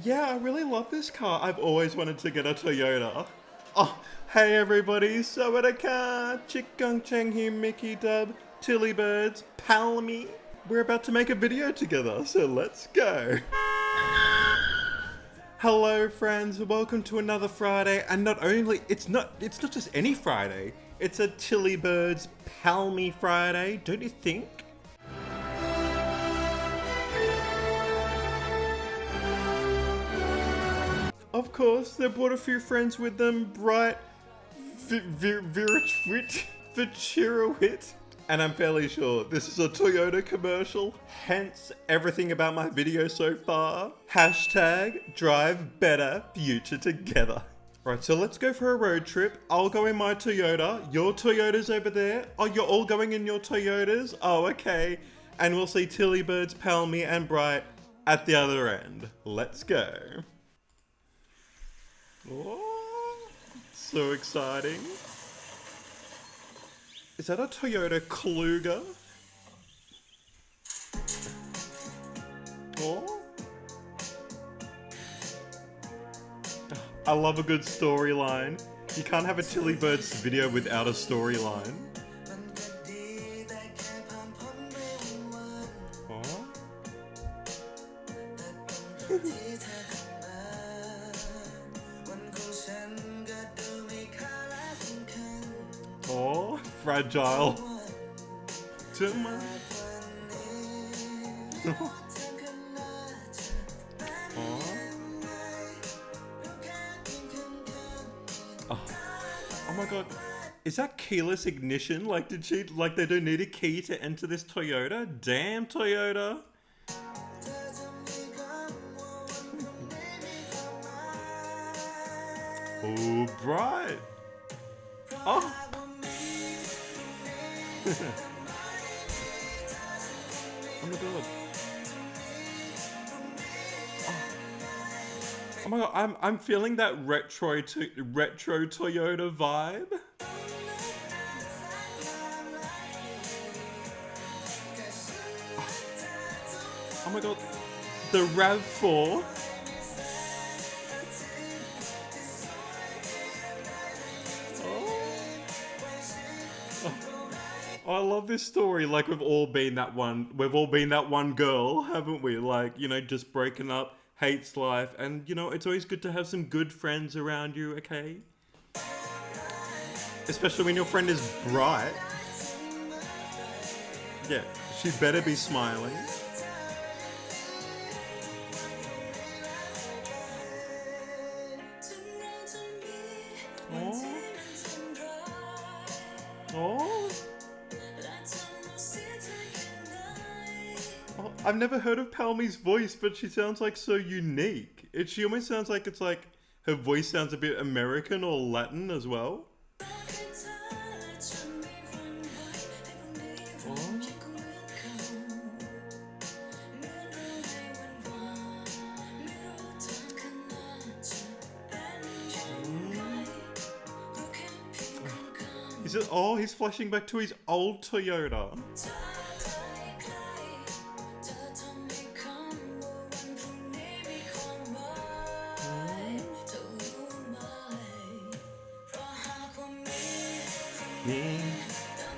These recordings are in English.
Yeah, I really love this car. I've always wanted to get a Toyota. Oh, hey everybody, Sawadaka, Chickung Cheng here, Mickey Dub, Tilly Birds, Palmy. We're about to make a video together, so let's go. Hello friends, welcome to another Friday, and not only, it's not just any Friday, it's a Tilly Birds Palmy Friday, don't you think? Of course, they brought a few friends with them, Bright, Vichirowit, and I'm fairly sure this is a Toyota commercial, hence everything about my video so far. Hashtag drive better future together. Right, so let's go for a road trip. I'll go in my Toyota, your Toyota's over there. Oh, you're all going in your Toyotas? Oh, okay. And we'll see Tilly Birds, Palmy and Bright at the other end. Let's go. Oh, so exciting. Is that a Toyota Kluger? Oh. I love a good storyline. You can't have a Tilly Birds video without a storyline. Oh. Oh, fragile. Too much. Oh. Oh my god. Is that keyless ignition? Like, they don't need a key to enter this Toyota? Damn, Toyota. Oh, Bright. Oh. Oh my god. Oh my god, I'm feeling that retro Toyota vibe. Oh my god, the RAV4. Oh, I love this story. Like we've all been that one girl, haven't we? Like, you know, just breaking up, hates life, and you know, it's always good to have some good friends around you, okay? Especially when your friend is bright. Yeah, she better be smiling. Oh. Oh. Oh, I've never heard of Palmy's voice, but she sounds like so unique. She almost sounds like it's like her voice sounds a bit American or Latin as well. Oh. He's flashing back to his old Toyota.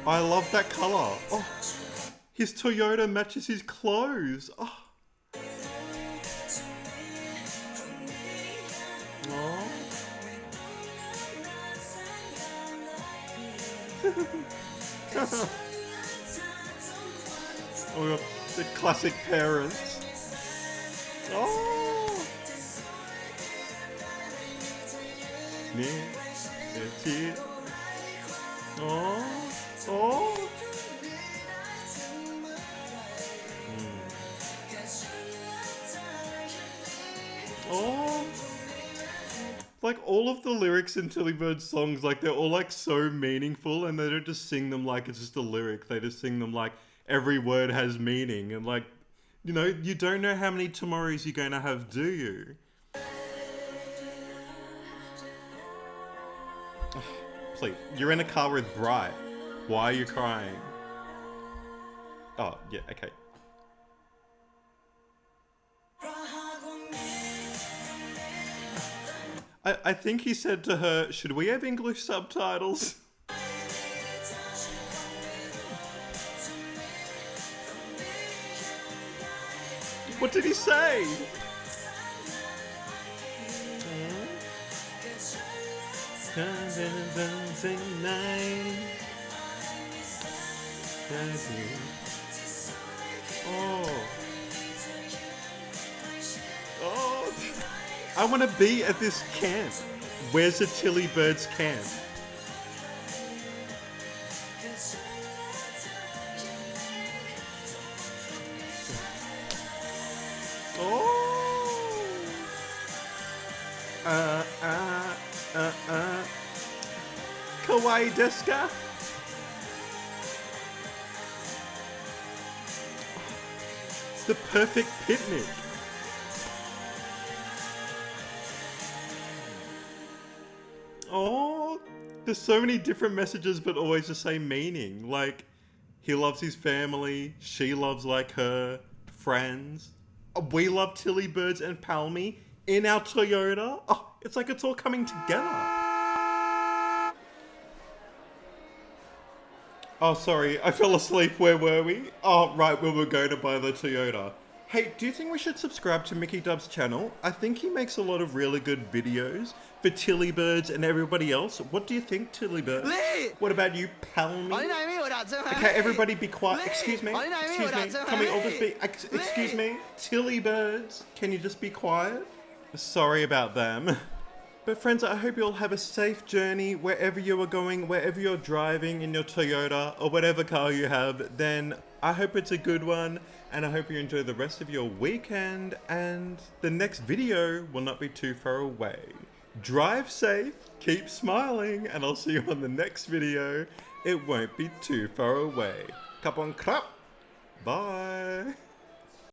I love that color. Oh, his Toyota matches his clothes. Oh. Oh. Oh, the classic parents. Oh. Oh. Oh. Oh. Like all of the lyrics in Tilly Bird's songs, like they're all like so meaningful, and they don't just sing them like it's just a lyric. They just sing them like every word has meaning, and like, you know, you don't know how many tomorrows you're going to have, do you? Oh, please, you're in a car with Bright. Why are you crying? Oh, yeah, okay. I think he said to her, should we have English subtitles? What did he say? Oh, I want to be at this camp. Where's the Tilly Birds camp? Oh. Kawaii desu ka? The perfect picnic. Oh, there's so many different messages, but always the same meaning. Like, he loves his family, she loves like her, friends. We love Tilly Birds and Palmy in our Toyota. Oh, it's like it's all coming together. Oh, sorry, I fell asleep. Where were we? Oh, right, we were going to buy the Toyota. Hey, do you think we should subscribe to Mickey Dub's channel? I think he makes a lot of really good videos for Tilly Birds and everybody else. What do you think, Tilly Birds? What about you, Palmy? Okay, everybody be quiet. Excuse me. Excuse me. Can we all just be... Excuse me. Tilly Birds, can you just be quiet? Sorry about them. But friends, I hope you all have a safe journey wherever you are going, wherever you're driving in your Toyota or whatever car you have, then I hope it's a good one and I hope you enjoy the rest of your weekend and the next video will not be too far away. Drive safe, keep smiling, and I'll see you on the next video. It won't be too far away. Kapon krap. Bye.